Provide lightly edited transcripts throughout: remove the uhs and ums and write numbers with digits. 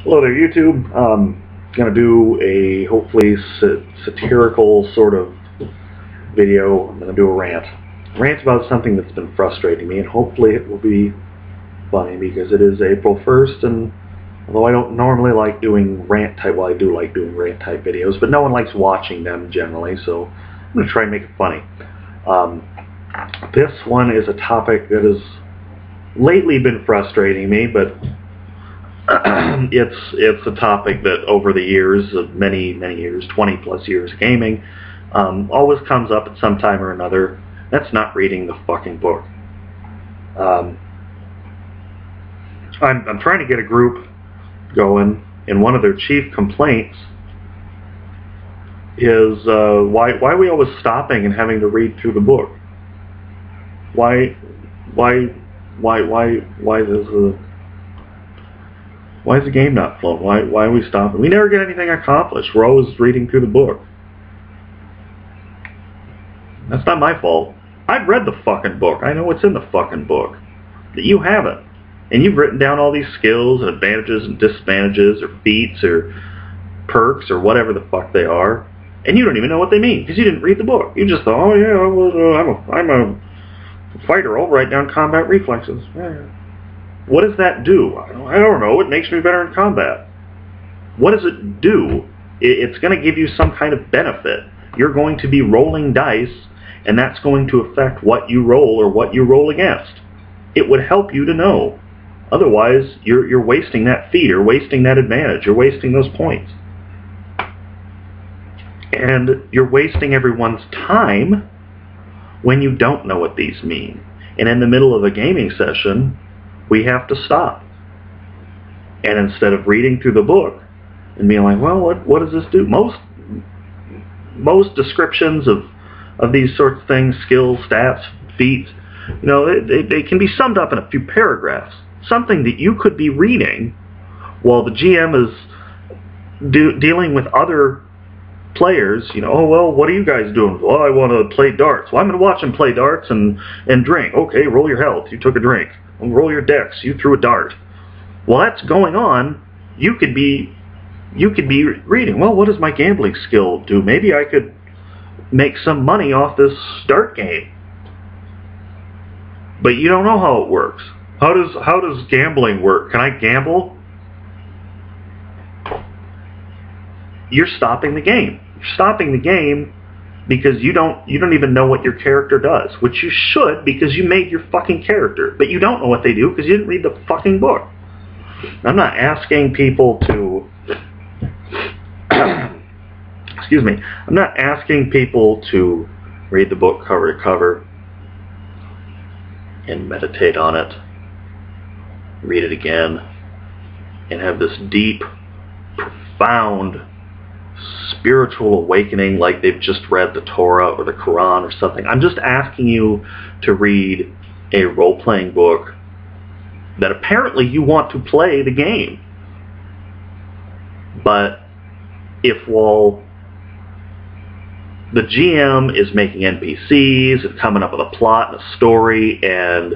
Hello there, YouTube. Gonna do a hopefully satirical sort of video. I'm gonna do a rant. Rant about something that's been frustrating me, and hopefully it will be funny because it is April 1st, and although I don't normally like doing rant type, well, I do like doing rant type videos, but no one likes watching them generally, so I'm gonna try and make it funny. This one is a topic that has lately been frustrating me, but it's a topic that over the years, of many years, 20+ years of gaming, always comes up at some time or another. That's not reading the fucking book. I'm trying to get a group going, and one of their chief complaints is why are we always stopping and having to read through the book? Why is the game not flowing? Why are we stopping? We never get anything accomplished. We're always reading through the book. That's not my fault. I've read the fucking book. I know what's in the fucking book. But you haven't. And you've written down all these skills and advantages and disadvantages or feats or perks or whatever the fuck they are. And you don't even know what they mean because you didn't read the book. You just thought, oh yeah, I'm a fighter. I'll write down combat reflexes. Yeah. What does that do? I don't know. It makes me better in combat. What does it do? It's going to give you some kind of benefit. You're going to be rolling dice, and that's going to affect what you roll or what you roll against. It would help you to know. Otherwise, you're wasting that feat, you're wasting that advantage, you're wasting those points. And you're wasting everyone's time when you don't know what these mean. And in the middle of a gaming session, we have to stop. And instead of reading through the book and being like, well, what does this do? Most descriptions of these sorts of things, skills, stats, feats, you know, they can be summed up in a few paragraphs. Something that you could be reading while the GM is dealing with other players. You know, oh, well, what are you guys doing? Well, I want to play darts. Well, I'm going to watch them play darts and drink. Okay, roll your health. You took a drink. Roll your dex. You threw a dart. While that's going on, you could be reading. Well, what does my gambling skill do? Maybe I could make some money off this dart game. But you don't know how it works. How does gambling work? Can I gamble? You're stopping the game. You're stopping the game because you don't even know what your character does, which you should because you made your fucking character, but you don't know what they do because you didn't read the fucking book. I'm not asking people to excuse me. I'm not asking people to read the book cover to cover and meditate on it, read it again, and have this deep, profound spiritual awakening like they've just read the Torah or the Quran or something. I'm just asking you to read a role-playing book that apparently you want to play the game. But if while the GM is making NPCs and coming up with a plot and a story and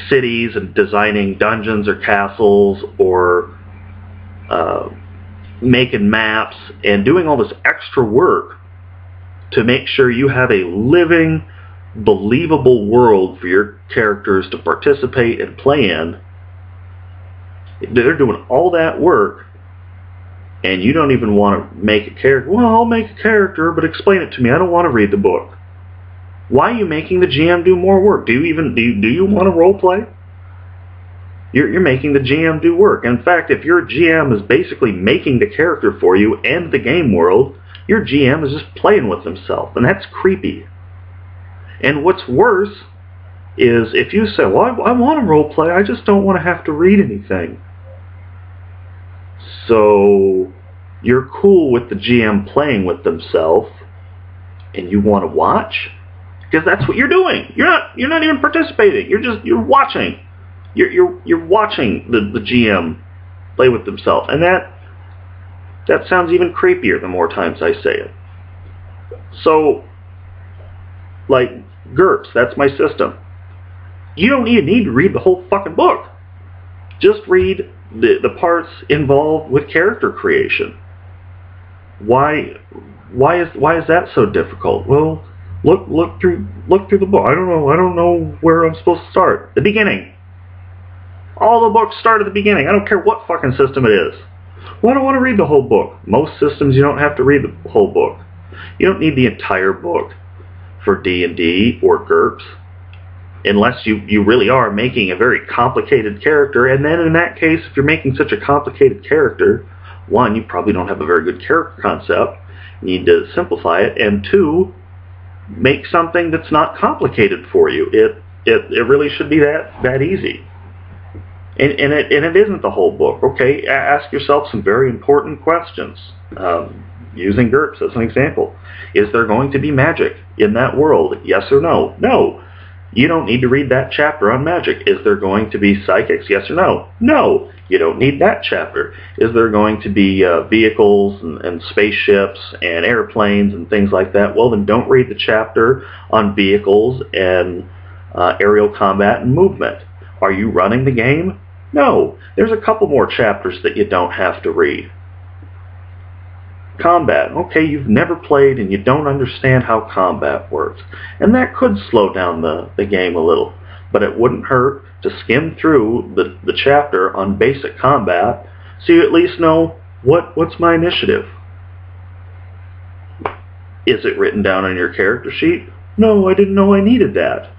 cities and designing dungeons or castles or making maps and doing all this extra work to make sure you have a living, believable world for your characters to participate and play in, they're doing all that work and you don't even want to make a character. Well, I'll make a character, but explain it to me. I don't want to read the book. Why are you making the GM do more work? Do you want to role play? You're making the GM do work. In fact, if your GM is basically making the character for you and the game world, your GM is just playing with himself, and that's creepy. And what's worse is if you say, well, I want to role play, I just don't want to have to read anything. So you're cool with the GM playing with themselves, and you want to watch? Because that's what you're doing. You're not even participating. You're watching. You're watching the GM play with themselves, and that sounds even creepier the more times I say it. So, like GURPS, that's my system. You don't even need to read the whole fucking book. Just read the parts involved with character creation. Why is that so difficult? Well, look through the book. I don't know where I'm supposed to start. The beginning. All the books start at the beginning. I don't care what fucking system it is. Well, I don't want to read the whole book. Most systems you don't have to read the whole book. You don't need the entire book for D&D or GURPS, unless you really are making a very complicated character. And then in that case, if you're making such a complicated character, one, you probably don't have a very good character concept. You need to simplify it. And two, make something that's not complicated for you. It really should be that easy. And it isn't the whole book. Okay, ask yourself some very important questions. Using GURPS as an example. Is there going to be magic in that world? Yes or no? No. You don't need to read that chapter on magic. Is there going to be psychics? Yes or no? No. You don't need that chapter. Is there going to be vehicles and spaceships and airplanes and things like that? Well, then don't read the chapter on vehicles and aerial combat and movement. Are you running the game? No. There's a couple more chapters that you don't have to read. Combat. Okay, you've never played and you don't understand how combat works. And that could slow down the game a little. But it wouldn't hurt to skim through the chapter on basic combat so you at least know what's my initiative. Is it written down on your character sheet? No, I didn't know I needed that.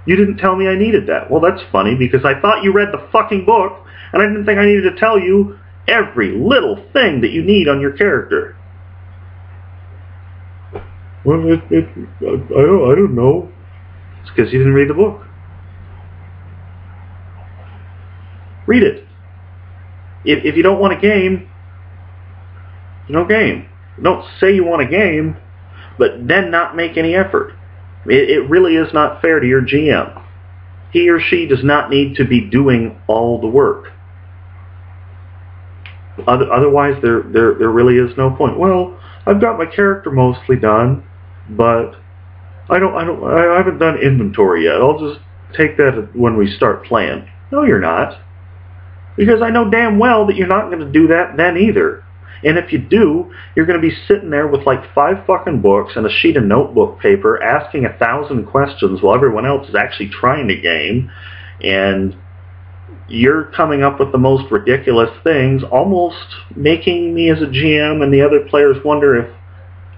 You didn't tell me I needed that. Well, that's funny because I thought you read the fucking book and I didn't think I needed to tell you every little thing that you need on your character. Well, I don't know. It's because you didn't read the book. Read it. If you don't want a game, you don't game. Don't say you want a game, but then not make any effort. It really is not fair to your GM. He or she does not need to be doing all the work. Otherwise, there really is no point. Well, I've got my character mostly done, but I haven't done inventory yet. I'll just take that when we start playing. No, you're not. Because I know damn well that you're not going to do that then either. And if you do, you're going to be sitting there with like 5 fucking books and a sheet of notebook paper asking 1,000 questions while everyone else is actually trying to game. And you're coming up with the most ridiculous things, almost making me as a GM and the other players wonder if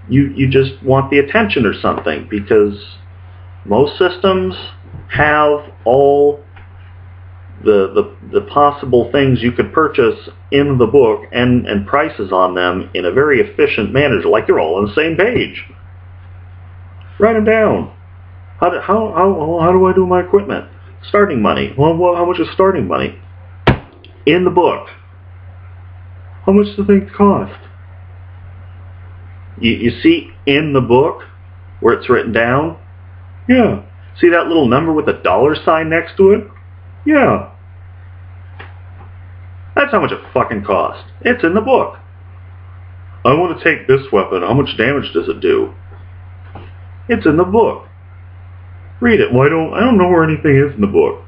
you just want the attention or something, because most systems have all the possible things you could purchase in the book and prices on them in a very efficient manner, like they're all on the same page. Write them down. How do I do my equipment? Starting money. Well, how much is starting money? In the book. How much do things cost? You see in the book where it's written down? Yeah. See that little number with a $sign next to it? Yeah. That's how much it fucking costs. It's in the book. I want to take this weapon. How much damage does it do? It's in the book. Read it. Well, I don't know where anything is in the book.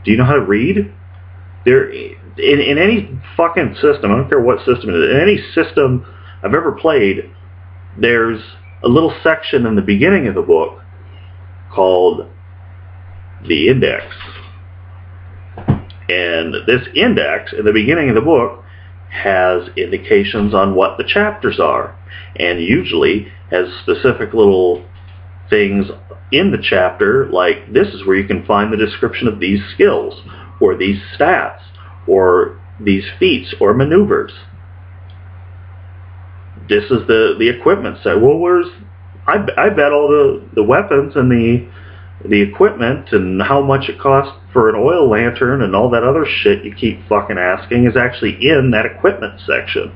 Do you know how to read? In any fucking system, I don't care what system it is, in any system I've ever played, there's a little section in the beginning of the book called the index. And this index in the beginning of the book has indications on what the chapters are, and usually has specific little things in the chapter, like this is where you can find the description of these skills, or these stats, or these feats, or maneuvers. This is the equipment set. Well, I bet all the weapons and the equipment and how much it costs for an oil lantern and all that other shit you keep fucking asking is actually in that equipment section.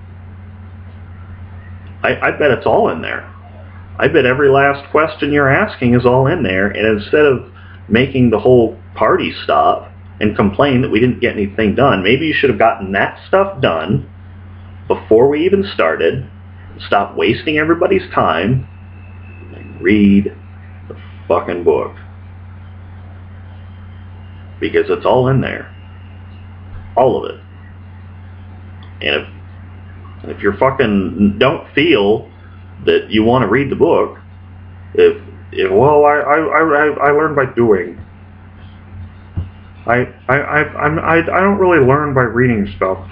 I bet it's all in there. I bet every last question you're asking is all in there, and instead of making the whole party stop and complain that we didn't get anything done, maybe you should have gotten that stuff done before we even started. Stop wasting everybody's time and read the fucking book. Because it's all in there. All of it. And if you're fucking don't feel that you want to read the book, if well, I learn by doing. I don't really learn by reading stuff.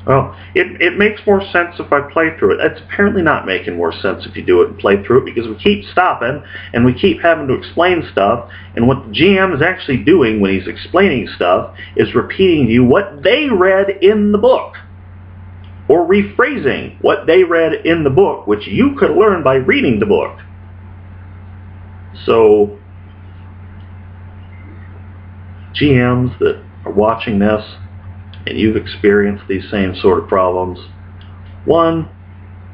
Well, it makes more sense if I play through it. It's apparently not making more sense if you do it and play through it, because we keep stopping and we keep having to explain stuff, and what the GM is actually doing when he's explaining stuff is repeating to you what they read in the book, or rephrasing what they read in the book, which you could learn by reading the book. So, GMs that are watching this, and you've experienced these same sort of problems, one,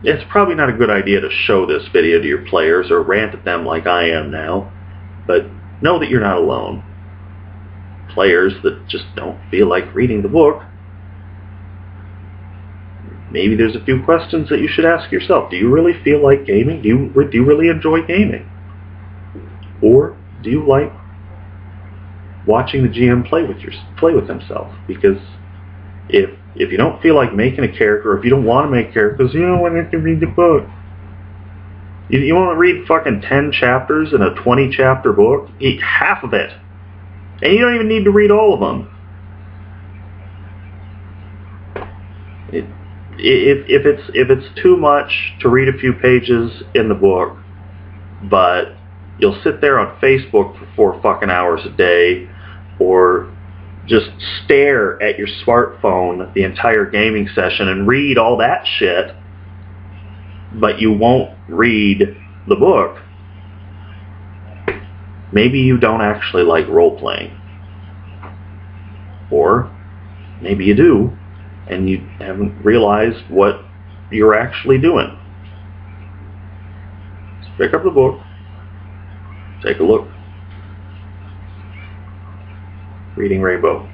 it's probably not a good idea to show this video to your players or rant at them like I am now, but know that you're not alone. Players that just don't feel like reading the book, maybe there's a few questions that you should ask yourself. Do you really feel like gaming? Do you really enjoy gaming? Or do you like watching the GM play with himself? Because if you don't feel like making a character, or if you don't want to make characters, you don't want to read the book. You want to read fucking 10 chapters in a 20 chapter book? Eat half of it. And you don't even need to read all of them. If it's too much to read a few pages in the book, but you'll sit there on Facebook for 4 fucking hours a day, or just stare at your smartphone the entire gaming session and read all that shit, but you won't read the book, maybe you don't actually like role-playing. Or maybe you do, and you haven't realized what you're actually doing. So pick up the book, take a look. Reading Rainbow.